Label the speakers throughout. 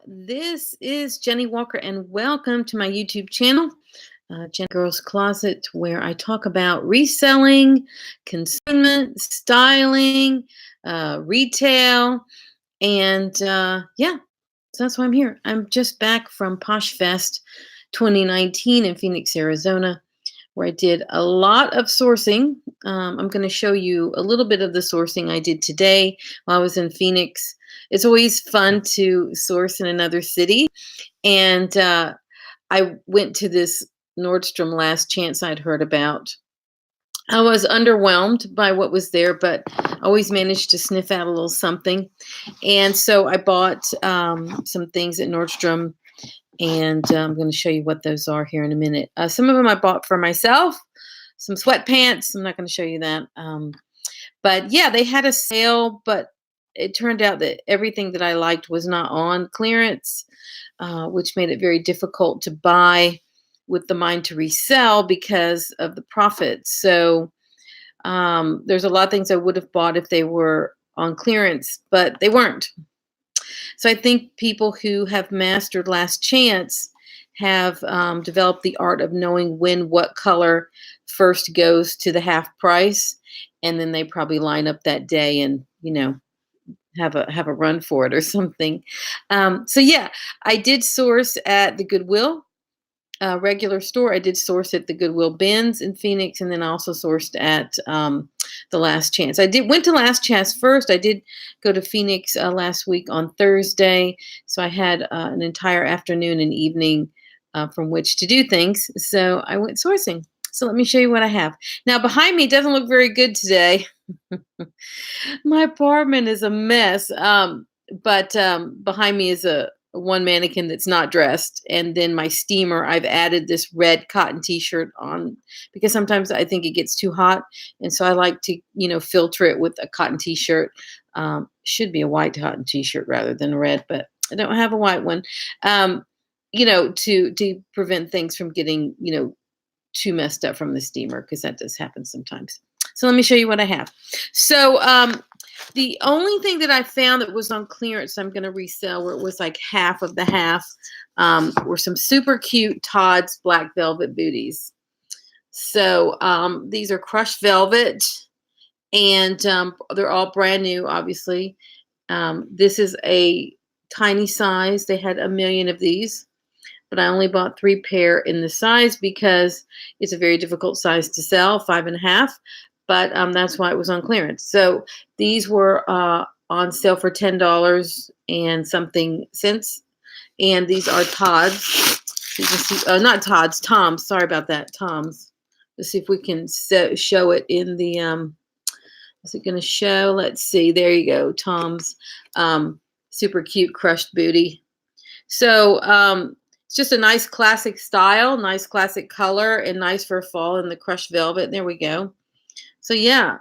Speaker 1: This is Jennie Walker, and welcome to my YouTube channel, Jennie Girl's Closet, where I talk about reselling, consignment, styling, retail, and yeah, so that's why I'm here. I'm just back from Poshfest2019 in Phoenix, Arizona, where I did a lot of sourcing. I'm going to show you a little bit of the sourcing I did today while I was in Phoenix. It's always fun to source in another city. And I went to this Nordstrom last chance I'd heard about. I was underwhelmed by what was there, but always managed to sniff out a little something. And so I bought some things at Nordstrom, and I'm going to show you what those are here in a minute. Some of them I bought for myself, some sweatpants. I'm not going to show you that. But yeah, they had a sale, but it turned out that everything that I liked was not on clearance, which made it very difficult to buy with the mind to resell because of the profits. So there's a lot of things I would have bought if they were on clearance, but they weren't. So I think people who have mastered last chance have developed the art of knowing when what color first goes to the half price, and then they probably line up that day and, you know, have a run for it or something. So yeah, I did source at the Goodwill regular store. I did source at the Goodwill bins in Phoenix, and then I also sourced at the Last Chance. Went to Last Chance first. I did go to Phoenix last week on Thursday, so I had an entire afternoon and evening from which to do things. So I went sourcing. So let me show you what I have. Now behind me doesn't look very good today. My apartment is a mess, but behind me is one mannequin that's not dressed, and then my steamer. I've added this red cotton t-shirt on because sometimes I think it gets too hot, and so I like to, you know, filter it with a cotton t-shirt. Should be a white cotton t-shirt rather than red, but I don't have a white one. You know, to prevent things from getting, you know, too messed up from the steamer, because that does happen sometimes. So let me show you what I have. So the only thing that I found that was on clearance I'm going to resell, where it was like half of the half, were some super cute Todd's black velvet booties. So these are crushed velvet, and they're all brand new, obviously. This is a tiny size. They had 1 million of these, but I only bought 3 pair in the size because it's a very difficult size to sell, 5.5. But that's why it was on clearance. So these were on sale for $10 and something cents. And these are Todd's. You can see, not Todd's, Tom's. Sorry about that, Tom's. Let's see if we can show it in the. Is it going to show? Let's see. There you go, Tom's. Super cute crushed booty. So it's just a nice classic style, nice classic color, and nice for fall in the crushed velvet. There we go. So yeah,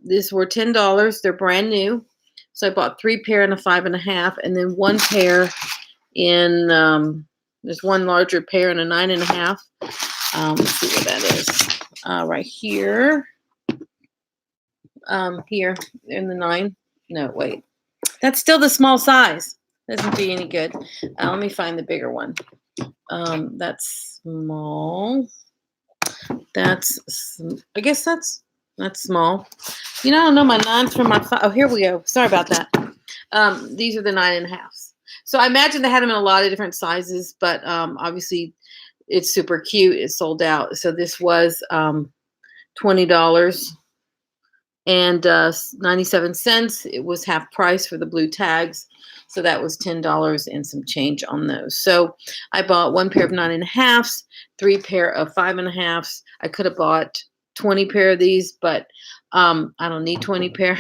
Speaker 1: these were $10. They're brand new. So I bought 3 pair in a 5.5, and then 1 pair in, there's one larger pair in a 9.5. Let's see what that is. Right here. Here in the 9. No, wait. That's still the small size. Doesn't do any good. Let me find the bigger one. That's small. I guess that's small. You know, I don't know my 9s from my 5. Oh, here we go. Sorry about that. These are the 9.5s. So I imagine they had them in a lot of different sizes, but obviously it's super cute. It's sold out. So this was $20 and 97 cents. It was half price for the blue tags. So that was $10 and some change on those. So I bought 1 pair of 9.5s, 3 pair of 5.5s. I could have bought 20 pair of these, but I don't need 20 pair.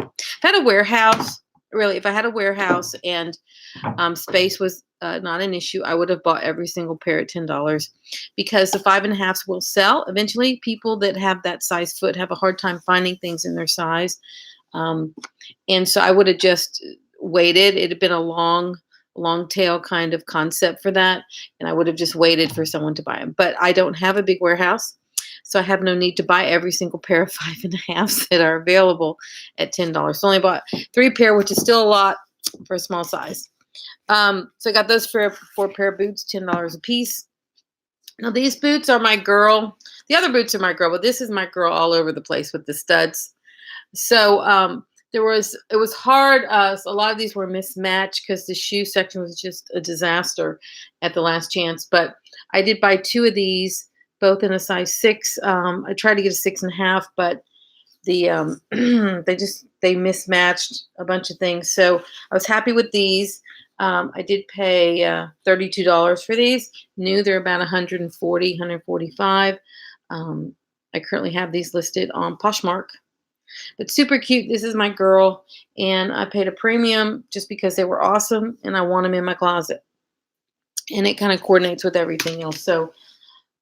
Speaker 1: If I had a warehouse, really, if I had a warehouse and space was not an issue, I would have bought every single pair at $10, because the 5.5s will sell. Eventually, people that have that size foot have a hard time finding things in their size. And so I would have just waited. It had been a long tail kind of concept for that, and I would have just waited for someone to buy them. But I don't have a big warehouse, so I have no need to buy every single pair of 5.5s that are available at $10. So I only bought 3 pair, which is still a lot for a small size. So I got those for 4 pair of boots, $10 a piece. Now these boots are my girl. The other boots are my girl, but this is my girl all over the place with the studs. So it was hard. So a lot of these were mismatched because the shoe section was just a disaster at the last chance. But I did buy 2 of these, both in a size 6. I tried to get a 6.5, but the they mismatched a bunch of things. So I was happy with these. I did pay $32 for these. New, they're about 140, 145. I currently have these listed on Poshmark. But super cute. This is my girl, and I paid a premium just because they were awesome, and I want them in my closet. And it kind of coordinates with everything else, so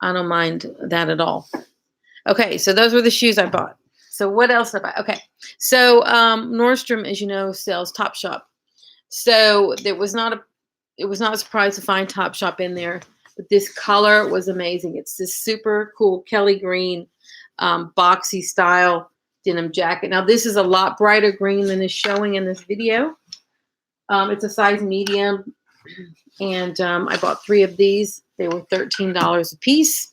Speaker 1: I don't mind that at all. Okay, so those were the shoes I bought. So what else did I buy? Okay, so Nordstrom, as you know, sells Topshop. So it was not a surprise to find Topshop in there, but this color was amazing. It's this super cool Kelly green, boxy style denim jacket. Now this is a lot brighter green than is showing in this video. It's a size medium, and I bought 3 of these. They were $13 a piece,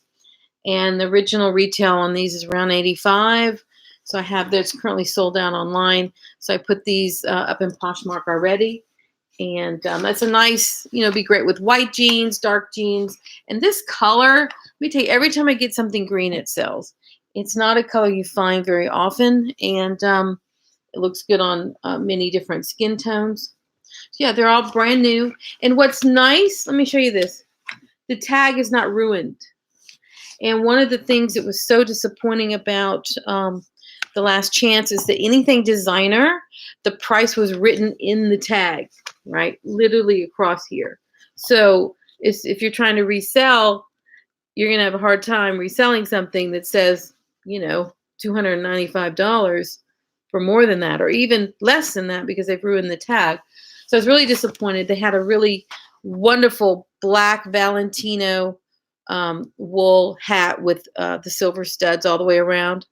Speaker 1: and the original retail on these is around $85. So I have that's currently sold out online. So I put these up in Poshmark already. And that's a nice, be great with white jeans, dark jeans. And this color, let me tell you, every time I get something green, it sells. It's not a color you find very often. And it looks good on many different skin tones. So yeah, they're all brand new. And what's nice, let me show you this. The tag is not ruined. And one of the things that was so disappointing about the last chance is that anything designer, the price was written in the tag, right? Literally across here. So if you're trying to resell, you're going to have a hard time reselling something that says, $295 for more than that, or even less than that because they've ruined the tag. So I was really disappointed. They had a really wonderful black Valentino wool hat with the silver studs all the way around.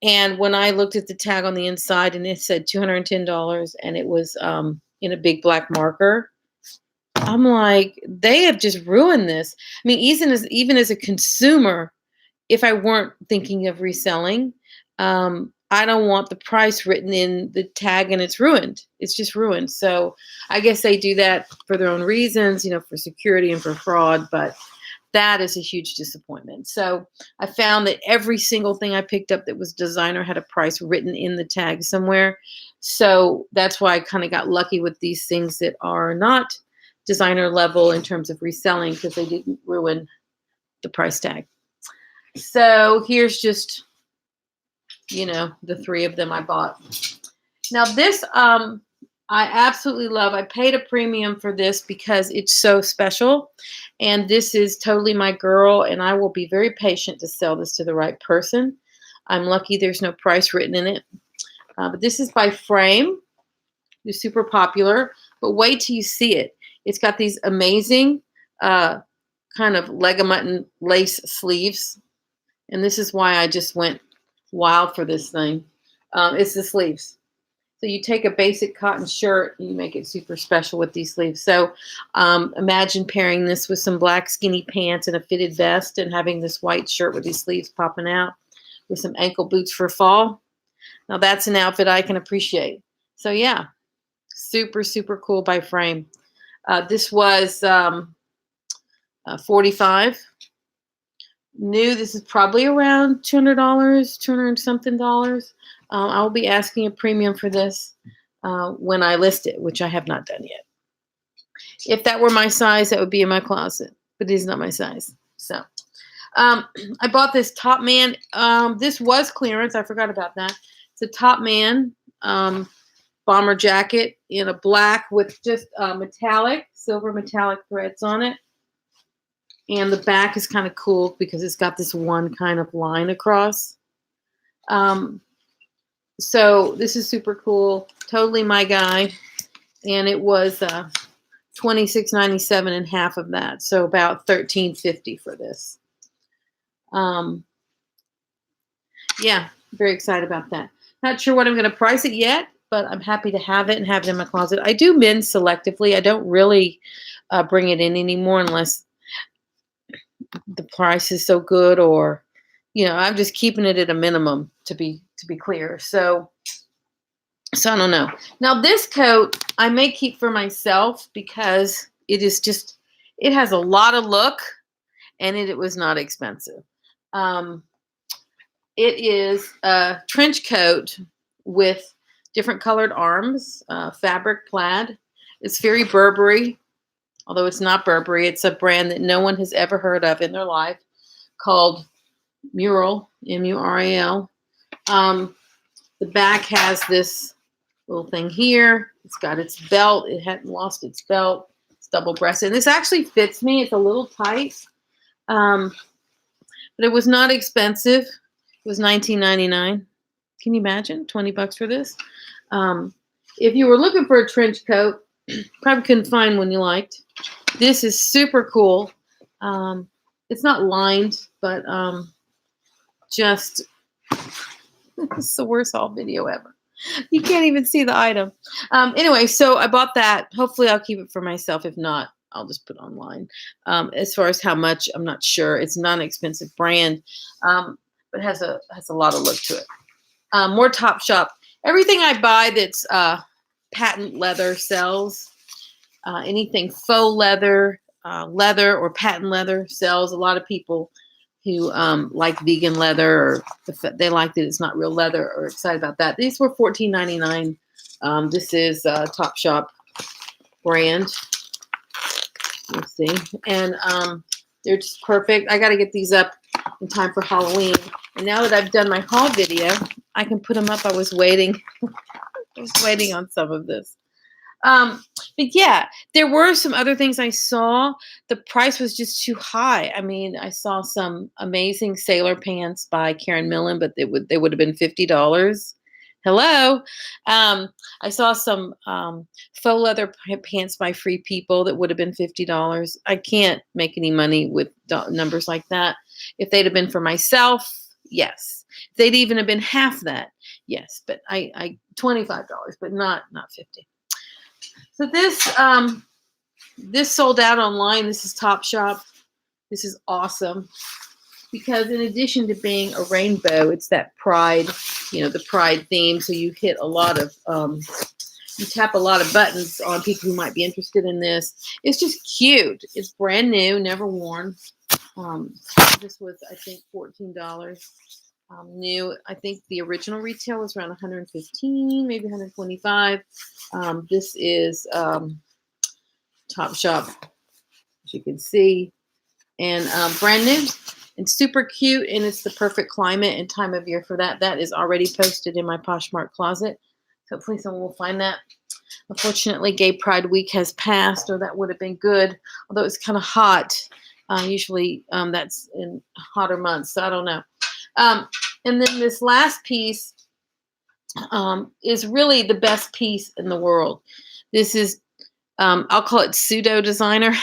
Speaker 1: And when I looked at the tag on the inside and it said $210 and it was in a big black marker, I'm like, they have just ruined this. I mean, even as a consumer, if I weren't thinking of reselling, I don't want the price written in the tag and it's ruined. It's just ruined. So I guess they do that for their own reasons, for security and for fraud, but that is a huge disappointment. So I found that every single thing I picked up that was designer had a price written in the tag somewhere. So that's why I kind of got lucky with these things that are not designer level in terms of reselling because they didn't ruin the price tag. So here's just, the 3 of them I bought. Now this, I absolutely love. I paid a premium for this because it's so special. And this is totally my girl. And I will be very patient to sell this to the right person. I'm lucky there's no price written in it. But this is by Frame. They're super popular. But wait till you see it. It's got these amazing kind of leg of mutton lace sleeves. And this is why I just went wild for this thing. It's the sleeves. So you take a basic cotton shirt and you make it super special with these sleeves. So imagine pairing this with some black skinny pants and a fitted vest and having this white shirt with these sleeves popping out with some ankle boots for fall. Now that's an outfit I can appreciate. So yeah, super, super cool by Frame. This was $45. New, this is probably around $200, $200 something dollars. I will be asking a premium for this when I list it, which I have not done yet. If that were my size, that would be in my closet, but it is not my size. So I bought this Top Man. This was clearance. I forgot about that. It's a Top Man bomber jacket in a black with just silver metallic threads on it. And the back is kind of cool because it's got this one kind of line across. So this is super cool. Totally my guy. And it was $26.97 and half of that. So about $13.50 for this. Yeah, very excited about that. Not sure what I'm going to price it yet. but I'm happy to have it and have it in my closet. I do men's selectively. I don't really bring it in anymore unless the price is so good, or I'm just keeping it at a minimum, to be clear. So I don't know. Now this coat I may keep for myself because it has a lot of look, and it was not expensive. Um, it is a trench coat with different colored arms, fabric plaid. It's very Burberry, although it's not Burberry. It's a brand that no one has ever heard of in their life, called Mural, Mural. The back has this little thing here. It's got its belt. It hadn't lost its belt. It's double-breasted. And this actually fits me. It's a little tight, but it was not expensive. It was $19.99. Can you imagine? $20 for this. If you were looking for a trench coat, probably couldn't find one you liked. This is super cool. It's not lined, but just it's the worst haul video ever. You can't even see the item. Anyway, so I bought that. Hopefully I'll keep it for myself. If not, I'll just put it online. As far as how much, I'm not sure. It's not an expensive brand, but it has a lot of look to it. More Topshop. Everything I buy that's patent leather sells. Anything faux leather, leather or patent leather sells. A lot of people who like vegan leather, or they like that it's not real leather, or excited about that. These were $14.99. This is Topshop brand. Let's see. And they're just perfect. I got to get these up in time for Halloween. And now that I've done my haul video, I can put them up. I was waiting. I was waiting on some of this. But yeah, there were some other things I saw. The price was just too high. I mean, I saw some amazing sailor pants by Karen Millen, but they would have been $50. Hello. I saw some faux leather pants by Free People that would have been $50. I can't make any money with numbers like that. If they'd have been for myself, yes. If they'd even have been half that, yes. But I $25, but not $50. So this sold out online. This is Topshop. This is awesome because in addition to being a rainbow, it's that pride, the pride theme. So you hit a lot of, you tap a lot of buttons on people who might be interested in this. It's just cute. It's brand new, never worn. This was, I think, $14. New. I think the original retail was around $115, maybe $125. This is Topshop, as you can see, and brand new and super cute, and it's the perfect climate and time of year for that. That is already posted in my Poshmark closet. Hopefully someone will find that. Unfortunately, Gay Pride Week has passed, or that would have been good, although it's kind of hot. Usually that's in hotter months, so I don't know. And then this last piece is really the best piece in the world. This is, I'll call it pseudo designer.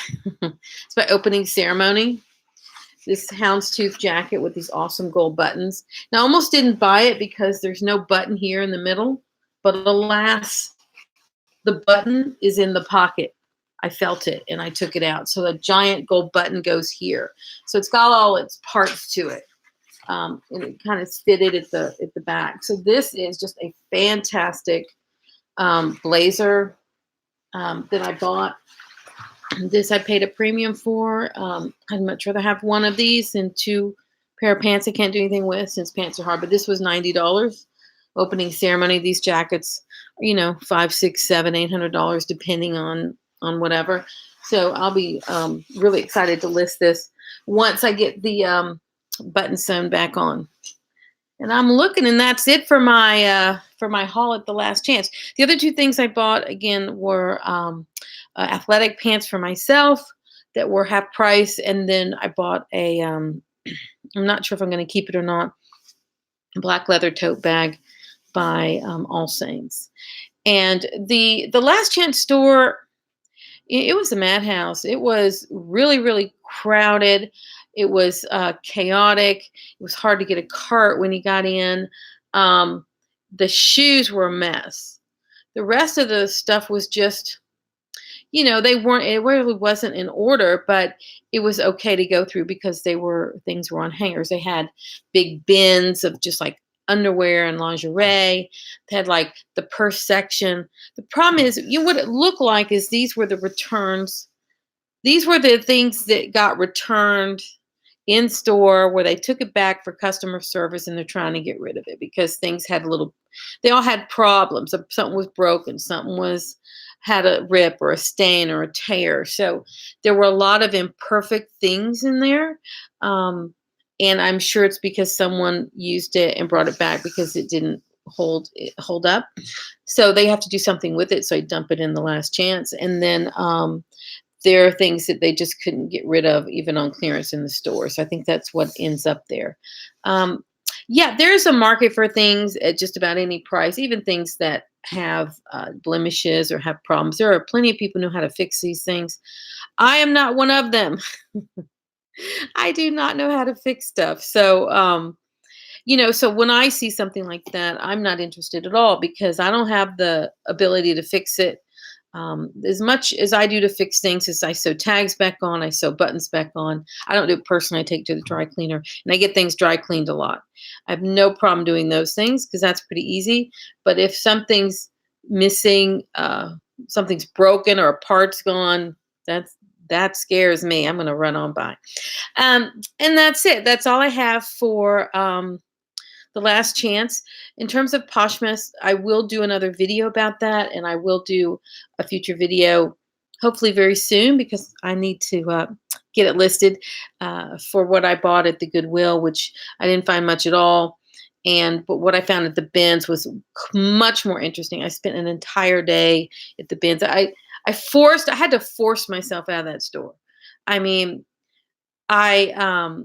Speaker 1: It's by Opening Ceremony. This houndstooth jacket with these awesome gold buttons. Now, I almost didn't buy it because there's no button here in the middle, but alas, the button is in the pocket. I felt it and I took it out. So the giant gold button goes here. So it's got all its parts to it. And it kind of fitted at the back. So this is just a fantastic blazer that I bought. This I paid a premium for. I'd much rather have one of these than two pair of pants I can't do anything with since pants are hard. But this was $90. Opening Ceremony. These jackets, $500, $600, $700, $800 depending on whatever. So I'll be really excited to list this once I get the button sewn back on. And I'm looking, and that's it for my haul at the last chance. The other two things I bought again were athletic pants for myself that were half price, and then I bought a I'm not sure if I'm going to keep it or not, a black leather tote bag by All Saints. And the last chance store, it was a madhouse. It was really, really crowded. It was chaotic. It was hard to get a cart when you got in. The shoes were a mess. The rest of the stuff was just, they weren't, it really wasn't in order, but it was okay to go through because things were on hangers. They had big bins of just like underwear and lingerie. They had like the purse section. The problem is, what it looked like is these were the returns. These were the things that got returned in store where they took it back for customer service and they're trying to get rid of it because things had they all had problems. Something was broken, something had a rip or a stain or a tear. So there were a lot of imperfect things in there. And I'm sure it's because someone used it and brought it back because it didn't hold up. So they have to do something with it. So I dump it in the last chance. And then there are things that they just couldn't get rid of even on clearance in the store. So I think that's what ends up there. Um, yeah, there's a market for things at just about any price, even things that have blemishes or have problems. There are plenty of people who know how to fix these things. I am not one of them. I do not know how to fix stuff. So, so when I see something like that, I'm not interested at all because I don't have the ability to fix it. As much as I do to fix things, as I sew tags back on, I sew buttons back on. I don't do it personally. I take it to the dry cleaner and I get things dry cleaned a lot. I have no problem doing those things because that's pretty easy. But if something's missing, something's broken or a part's gone, that scares me. I'm going to run on by. And that's it. That's all I have for the last chance. In terms of Poshfest, I will do another video about that, and I will do a future video hopefully very soon because I need to get it listed for what I bought at the Goodwill, which I didn't find much at all. But what I found at the bins was much more interesting. I spent an entire day at the bins. I had to force myself out of that store. I mean, I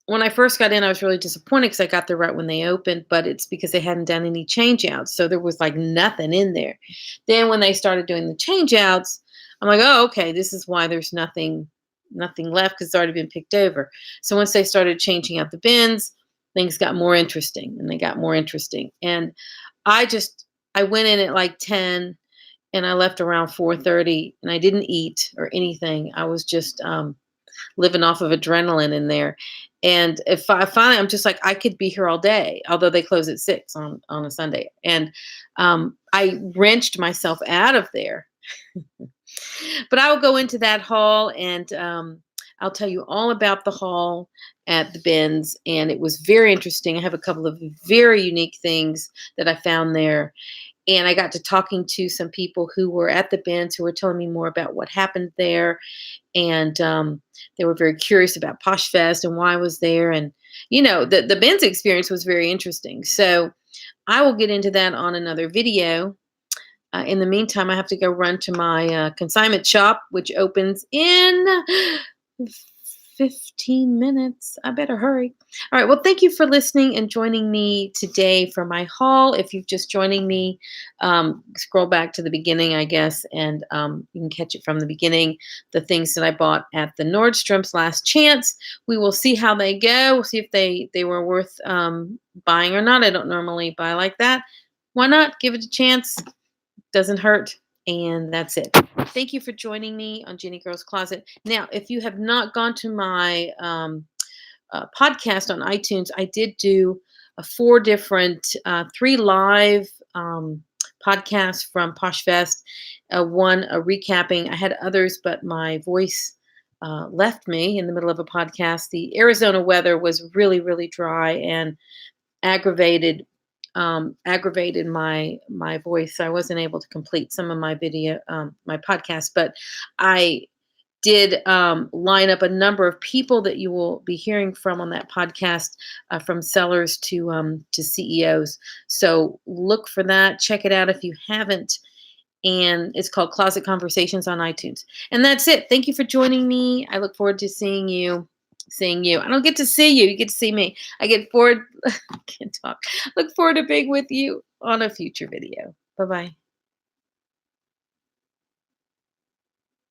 Speaker 1: when I first got in, I was really disappointed because I got there right when they opened, but it's because they hadn't done any change outs. So there was like nothing in there. Then when they started doing the change outs, I'm like, oh, okay, this is why there's nothing left because it's already been picked over. So once they started changing out the bins, things got more interesting and they got more interesting. And I went in at like 10 and I left around 4:30 and I didn't eat or anything. I was just living off of adrenaline in there. And if I finally, I'm just like, I could be here all day, although they close at 6 on a Sunday. And I wrenched myself out of there. But I will go into that haul and I'll tell you all about the haul at the bins. And it was very interesting. I have a couple of very unique things that I found there. And I got to talking to some people who were at the bins who were telling me more about what happened there. And they were very curious about Poshfest and why I was there. And, the bins experience was very interesting. So I will get into that on another video. In the meantime, I have to go run to my consignment shop, which opens in 15 minutes. I better hurry. All right. Well, thank you for listening and joining me today for my haul. If you're just joining me, scroll back to the beginning, I guess, and you can catch it from the beginning. The things that I bought at the Nordstrom's last chance. We will see how they go. We'll see if they were worth buying or not. I don't normally buy like that. Why not? Give it a chance. Doesn't hurt. And that's it. Thank you for joining me on Jennie Girl's Closet. Now, if you have not gone to my podcast on iTunes, I did do 4 different, 3 live podcasts from Poshfest. One recapping. I had others, but my voice left me in the middle of a podcast. The Arizona weather was really, really dry and aggravated my voice. I wasn't able to complete some of my my podcast, but I did line up a number of people that you will be hearing from on that podcast, from sellers to CEOs. So look for that. Check it out if you haven't. And it's called Closet Conversations on iTunes. And that's it. Thank you for joining me. I look forward to seeing you. I don't get to see you. You get to see me. I can't talk. Look forward to being with you on a future video. Bye-bye.